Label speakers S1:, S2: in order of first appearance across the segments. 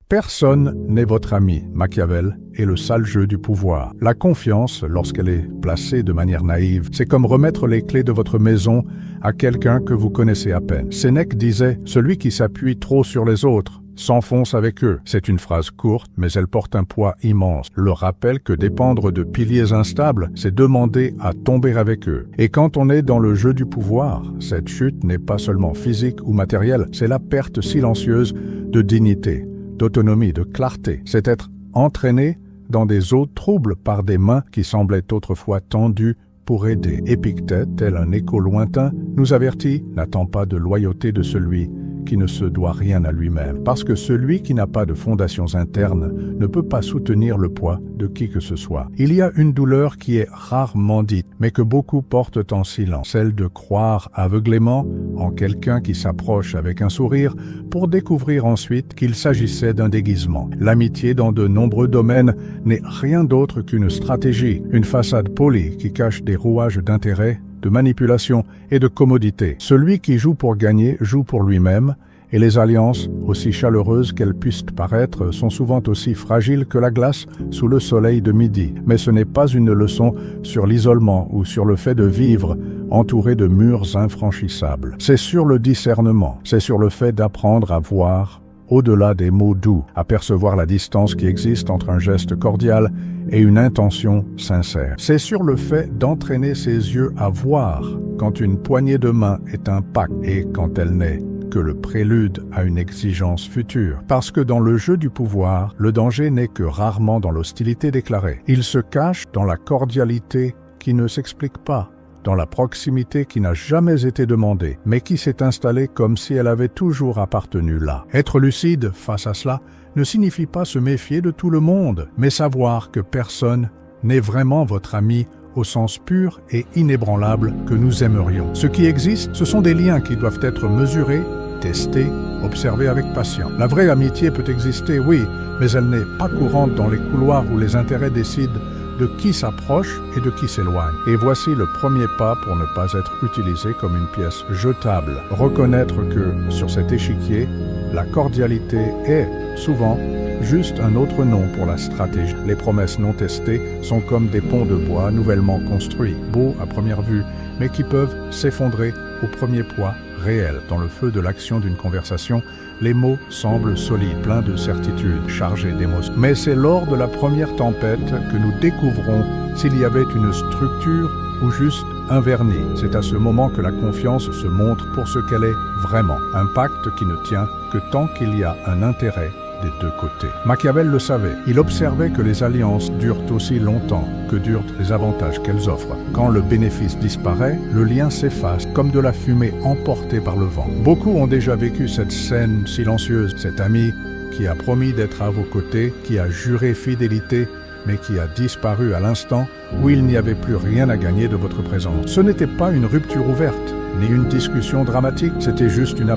S1: Personne n'est votre ami. Machiavel est le sale jeu du pouvoir. La confiance, lorsqu'elle est placée de manière naïve, c'est comme remettre les clés de votre maison à quelqu'un que vous connaissez à peine. Sénèque disait « Celui qui s'appuie trop sur les autres s'enfonce avec eux ». C'est une phrase courte, mais elle porte un poids immense. Le rappel que dépendre de piliers instables, c'est demander à tomber avec eux. Et quand on est dans le jeu du pouvoir, cette chute n'est pas seulement physique ou matérielle, c'est la perte silencieuse de dignité, d'autonomie, de clarté. C'est être entraîné dans des eaux troubles par des mains qui semblaient autrefois tendues pour aider. Épictète, tel un écho lointain, nous avertit « N'attends pas de loyauté de celui qui ne se doit rien à lui-même, parce que celui qui n'a pas de fondations internes ne peut pas soutenir le poids de qui que ce soit. Il y a une douleur qui est rarement dite, mais que beaucoup portent en silence, celle de croire aveuglément en quelqu'un qui s'approche avec un sourire pour découvrir ensuite qu'il s'agissait d'un déguisement. L'amitié dans de nombreux domaines n'est rien d'autre qu'une stratégie, une façade polie qui cache des rouages d'intérêt, de manipulation et de commodité. Celui qui joue pour gagner joue pour lui-même, et les alliances, aussi chaleureuses qu'elles puissent paraître, sont souvent aussi fragiles que la glace sous le soleil de midi. Mais ce n'est pas une leçon sur l'isolement ou sur le fait de vivre entouré de murs infranchissables. C'est sur le discernement, c'est sur le fait d'apprendre à voir au-delà des mots doux, à percevoir la distance qui existe entre un geste cordial et une intention sincère. C'est sur le fait d'entraîner ses yeux à voir quand une poignée de main est un pacte et quand elle n'est que le prélude à une exigence future. Parce que dans le jeu du pouvoir, le danger n'est que rarement dans l'hostilité déclarée. Il se cache dans la cordialité qui ne s'explique pas, dans la proximité qui n'a jamais été demandée, mais qui s'est installée comme si elle avait toujours appartenu là. Être lucide face à cela ne signifie pas se méfier de tout le monde, mais savoir que personne n'est vraiment votre ami au sens pur et inébranlable que nous aimerions. Ce qui existe, ce sont des liens qui doivent être mesurés, testés, observés avec patience. La vraie amitié peut exister, oui, mais elle n'est pas courante dans les couloirs où les intérêts décident de qui s'approche et de qui s'éloigne. Et voici le premier pas pour ne pas être utilisé comme une pièce jetable. Reconnaître que, sur cet échiquier, la cordialité est, souvent, juste un autre nom pour la stratégie. Les promesses non testées sont comme des ponts de bois nouvellement construits, beaux à première vue, mais qui peuvent s'effondrer au premier poids réel. Dans le feu de l'action d'une conversation, les mots semblent solides, pleins de certitudes, chargés d'émotions. Mais c'est lors de la première tempête que nous découvrons s'il y avait une structure ou juste un vernis. C'est à ce moment que la confiance se montre pour ce qu'elle est vraiment. Un pacte qui ne tient que tant qu'il y a un intérêt des deux côtés. Machiavel le savait. Il observait que les alliances durent aussi longtemps que durent les avantages qu'elles offrent. Quand le bénéfice disparaît, le lien s'efface comme de la fumée emportée par le vent. Beaucoup ont déjà vécu cette scène silencieuse, cet ami qui a promis d'être à vos côtés, qui a juré fidélité, mais qui a disparu à l'instant où il n'y avait plus rien à gagner de votre présence. Ce n'était pas une rupture ouverte, ni une discussion dramatique, c'était juste une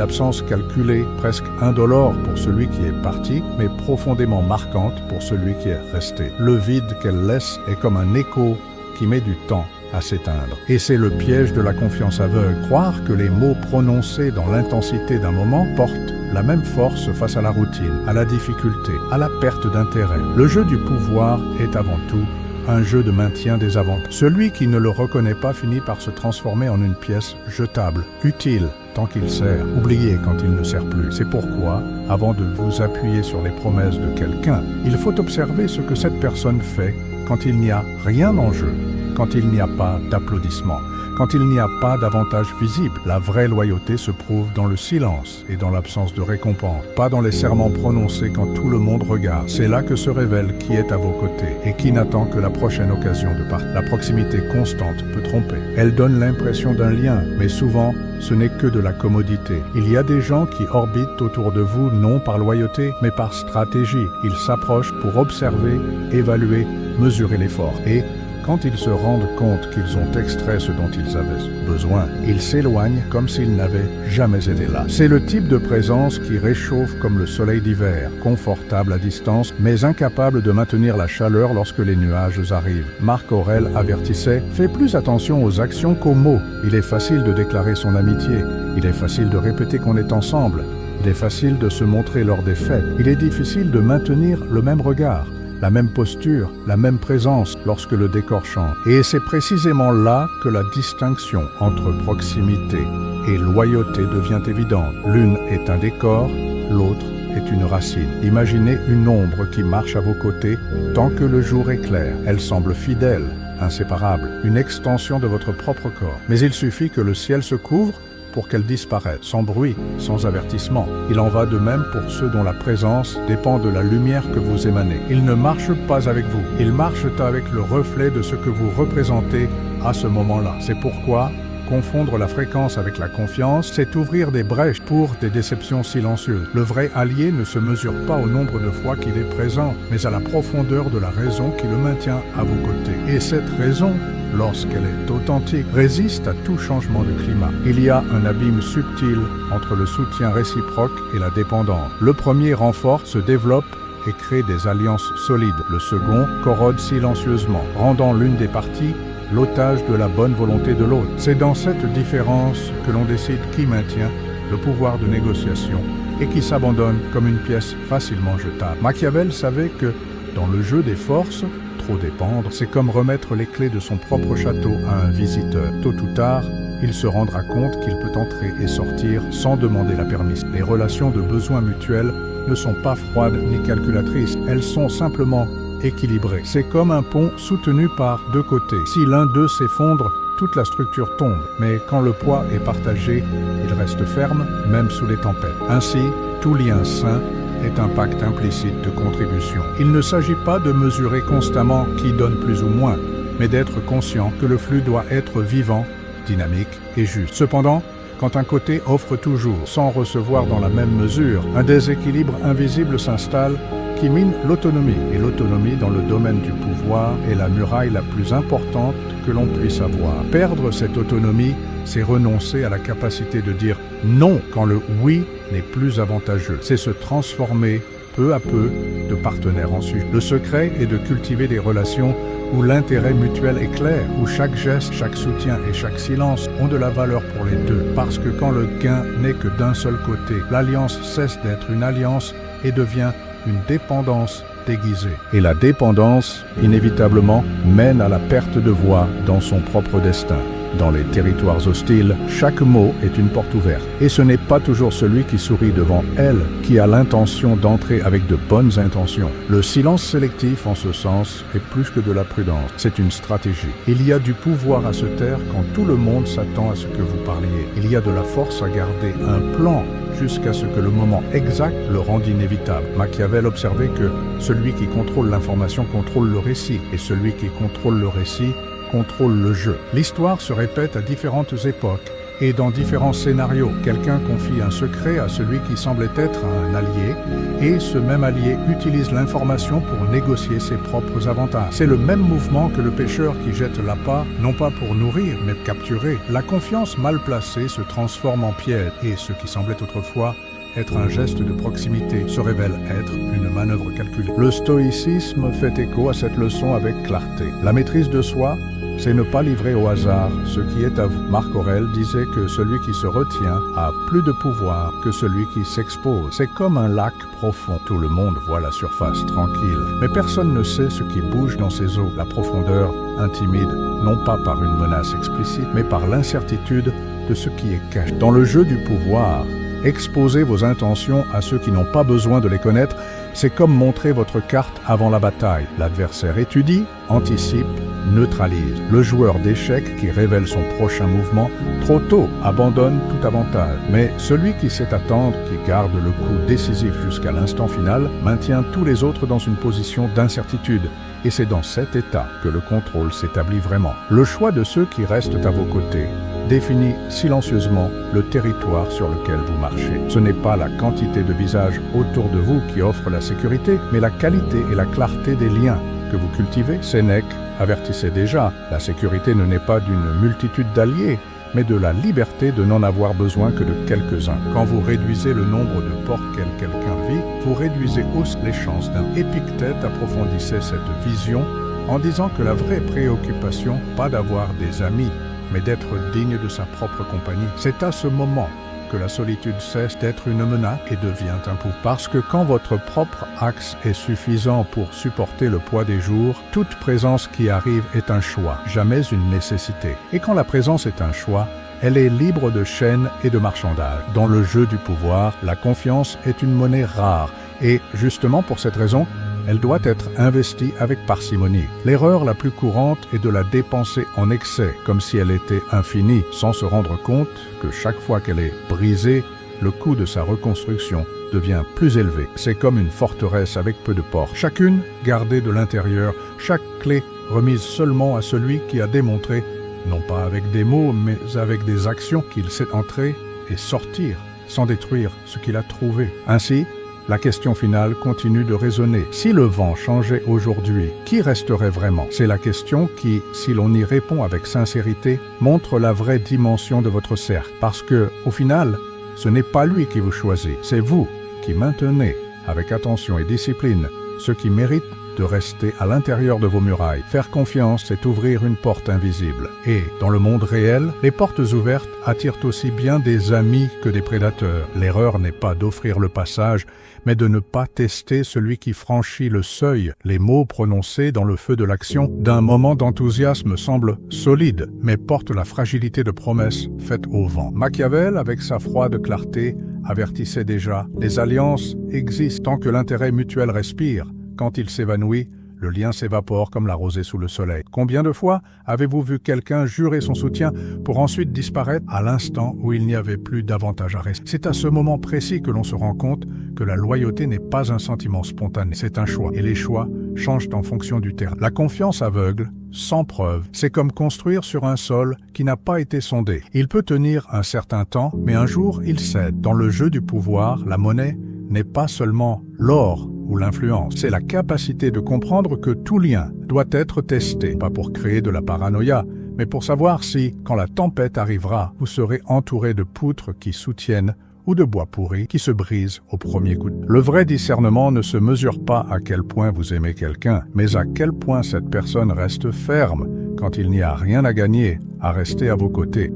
S1: absence calculée, presque indolore pour celui qui est parti, mais profondément marquante pour celui qui est resté. Le vide qu'elle laisse est comme un écho qui met du temps à s'éteindre. Et c'est le piège de la confiance aveugle. Croire que les mots prononcés dans l'intensité d'un moment portent la même force face à la routine, à la difficulté, à la perte d'intérêt. Le jeu du pouvoir est avant tout un jeu de maintien des avantages. Celui qui ne le reconnaît pas finit par se transformer en une pièce jetable, utile tant qu'il sert, oublié quand il ne sert plus. C'est pourquoi, avant de vous appuyer sur les promesses de quelqu'un, il faut observer ce que cette personne fait quand il n'y a rien en jeu, quand il n'y a pas d'applaudissements, quand il n'y a pas d'avantage visible. La vraie loyauté se prouve dans le silence et dans l'absence de récompense, pas dans les serments prononcés quand tout le monde regarde. C'est là que se révèle qui est à vos côtés et qui n'attend que la prochaine occasion de partir. La proximité constante peut tromper. Elle donne l'impression d'un lien, mais souvent, ce n'est que de la commodité. Il y a des gens qui orbitent autour de vous non par loyauté, mais par stratégie. Ils s'approchent pour observer, évaluer, mesurer l'effort. Et quand ils se rendent compte qu'ils ont extrait ce dont ils avaient besoin, ils s'éloignent comme s'ils n'avaient jamais été là. C'est le type de présence qui réchauffe comme le soleil d'hiver, confortable à distance, mais incapable de maintenir la chaleur lorsque les nuages arrivent. Marc Aurèle avertissait « Fais plus attention aux actions qu'aux mots. Il est facile de déclarer son amitié, il est facile de répéter qu'on est ensemble. Il est facile de se montrer lors des fêtes. Il est difficile de maintenir le même regard, la même posture, la même présence lorsque le décor change. Et c'est précisément là que la distinction entre proximité et loyauté devient évidente. L'une est un décor, l'autre est une racine. Imaginez une ombre qui marche à vos côtés tant que le jour est clair. Elle semble fidèle, inséparable, une extension de votre propre corps. Mais il suffit que le ciel se couvre pour qu'elle disparaisse, sans bruit, sans avertissement. Il en va de même pour ceux dont la présence dépend de la lumière que vous émanez. Ils ne marchent pas avec vous, ils marchent avec le reflet de ce que vous représentez à ce moment-là. C'est pourquoi confondre la fréquence avec la confiance, c'est ouvrir des brèches pour des déceptions silencieuses. Le vrai allié ne se mesure pas au nombre de fois qu'il est présent, mais à la profondeur de la raison qui le maintient à vos côtés. Et cette raison, lorsqu'elle est authentique, résiste à tout changement de climat. Il y a un abîme subtil entre le soutien réciproque et la dépendance. Le premier renforce, se développe et crée des alliances solides. Le second corrode silencieusement, rendant l'une des parties l'otage de la bonne volonté de l'autre. C'est dans cette différence que l'on décide qui maintient le pouvoir de négociation et qui s'abandonne comme une pièce facilement jetable. Machiavel savait que, dans le jeu des forces, trop dépendre, c'est comme remettre les clés de son propre château à un visiteur. Tôt ou tard, il se rendra compte qu'il peut entrer et sortir sans demander la permission. Les relations de besoin mutuel ne sont pas froides ni calculatrices, elles sont simplement équilibré. C'est comme un pont soutenu par deux côtés. Si l'un d'eux s'effondre, toute la structure tombe. Mais quand le poids est partagé, il reste ferme, même sous les tempêtes. Ainsi, tout lien sain est un pacte implicite de contribution. Il ne s'agit pas de mesurer constamment qui donne plus ou moins, mais d'être conscient que le flux doit être vivant, dynamique et juste. Cependant, quand un côté offre toujours, sans recevoir dans la même mesure, un déséquilibre invisible s'installe qui mine l'autonomie. Et l'autonomie dans le domaine du pouvoir est la muraille la plus importante que l'on puisse avoir. Perdre cette autonomie, c'est renoncer à la capacité de dire non quand le oui n'est plus avantageux. C'est se transformer peu à peu de partenaire en sujet. Le secret est de cultiver des relations où l'intérêt mutuel est clair, où chaque geste, chaque soutien et chaque silence ont de la valeur pour les deux. Parce que quand le gain n'est que d'un seul côté, l'alliance cesse d'être une alliance et devient une dépendance déguisée. Et la dépendance, inévitablement, mène à la perte de voix dans son propre destin. Dans les territoires hostiles, chaque mot est une porte ouverte. Et ce n'est pas toujours celui qui sourit devant elle qui a l'intention d'entrer avec de bonnes intentions. Le silence sélectif, en ce sens, est plus que de la prudence. C'est une stratégie. Il y a du pouvoir à se taire quand tout le monde s'attend à ce que vous parliez. Il y a de la force à garder un plan jusqu'à ce que le moment exact le rende inévitable. Machiavel observait que celui qui contrôle l'information contrôle le récit, et celui qui contrôle le récit contrôle le jeu. L'histoire se répète à différentes époques et dans différents scénarios. Quelqu'un confie un secret à celui qui semblait être un allié et ce même allié utilise l'information pour négocier ses propres avantages. C'est le même mouvement que le pêcheur qui jette l'appât, non pas pour nourrir mais capturer. La confiance mal placée se transforme en piège et ce qui semblait autrefois être un geste de proximité se révèle être une manœuvre calculée. Le stoïcisme fait écho à cette leçon avec clarté. La maîtrise de soi, c'est ne pas livrer au hasard ce qui est à vous. Marc Aurèle disait que celui qui se retient a plus de pouvoir que celui qui s'expose. C'est comme un lac profond. Tout le monde voit la surface tranquille, mais personne ne sait ce qui bouge dans ses eaux. La profondeur intimide, non pas par une menace explicite, mais par l'incertitude de ce qui est caché. Dans le jeu du pouvoir, exposer vos intentions à ceux qui n'ont pas besoin de les connaître, c'est comme montrer votre carte avant la bataille. L'adversaire étudie, anticipe, neutralise. Le joueur d'échecs qui révèle son prochain mouvement trop tôt abandonne tout avantage. Mais celui qui sait attendre, qui garde le coup décisif jusqu'à l'instant final, maintient tous les autres dans une position d'incertitude. Et c'est dans cet état que le contrôle s'établit vraiment. Le choix de ceux qui restent à vos côtés définit silencieusement le territoire sur lequel vous marchez. Ce n'est pas la quantité de visages autour de vous qui offre la sécurité, mais la qualité et la clarté des liens que vous cultivez. Sénèque avertissait déjà, la sécurité ne naît pas d'une multitude d'alliés, mais de la liberté de n'en avoir besoin que de quelques-uns. Quand vous réduisez le nombre de portes qu'elle quelqu'un vit, vous réduisez aussi les chances d'un Épictète approfondissait cette vision en disant que la vraie préoccupation, pas d'avoir des amis, mais d'être digne de sa propre compagnie. C'est à ce moment que la solitude cesse d'être une menace et devient un pouvoir. Parce que quand votre propre axe est suffisant pour supporter le poids des jours, toute présence qui arrive est un choix, jamais une nécessité. Et quand la présence est un choix, elle est libre de chaînes et de marchandages. Dans le jeu du pouvoir, la confiance est une monnaie rare et, justement pour cette raison, elle doit être investie avec parcimonie. L'erreur la plus courante est de la dépenser en excès, comme si elle était infinie, sans se rendre compte que chaque fois qu'elle est brisée, le coût de sa reconstruction devient plus élevé. C'est comme une forteresse avec peu de portes, chacune gardée de l'intérieur, chaque clé remise seulement à celui qui a démontré, non pas avec des mots, mais avec des actions, qu'il sait entrer et sortir, sans détruire ce qu'il a trouvé. Ainsi, la question finale continue de résonner. Si le vent changeait aujourd'hui, qui resterait vraiment? C'est la question qui, si l'on y répond avec sincérité, montre la vraie dimension de votre cercle. Parce que, au final, ce n'est pas lui qui vous choisit, c'est vous qui maintenez, avec attention et discipline, ce qui mérite de rester à l'intérieur de vos murailles. Faire confiance, c'est ouvrir une porte invisible. Et, dans le monde réel, les portes ouvertes attirent aussi bien des amis que des prédateurs. L'erreur n'est pas d'offrir le passage, mais de ne pas tester celui qui franchit le seuil. Les mots prononcés dans le feu de l'action d'un moment d'enthousiasme semblent solides, mais portent la fragilité de promesses faites au vent. Machiavel, avec sa froide clarté, avertissait déjà « Les alliances existent tant que l'intérêt mutuel respire. Quand il s'évanouit, le lien s'évapore comme la rosée sous le soleil. Combien de fois avez-vous vu quelqu'un jurer son soutien pour ensuite disparaître à l'instant où il n'y avait plus d'avantage à rester? C'est à ce moment précis que l'on se rend compte que la loyauté n'est pas un sentiment spontané, c'est un choix. Et les choix changent en fonction du terrain. La confiance aveugle, sans preuve, c'est comme construire sur un sol qui n'a pas été sondé. Il peut tenir un certain temps, mais un jour il cède. Dans le jeu du pouvoir, la monnaie n'est pas seulement l'or ou l'influence, c'est la capacité de comprendre que tout lien doit être testé, pas pour créer de la paranoïa, mais pour savoir si, quand la tempête arrivera, vous serez entouré de poutres qui soutiennent ou de bois pourri qui se brisent au premier coup. Le vrai discernement ne se mesure pas à quel point vous aimez quelqu'un, mais à quel point cette personne reste ferme quand il n'y a rien à gagner à rester à vos côtés.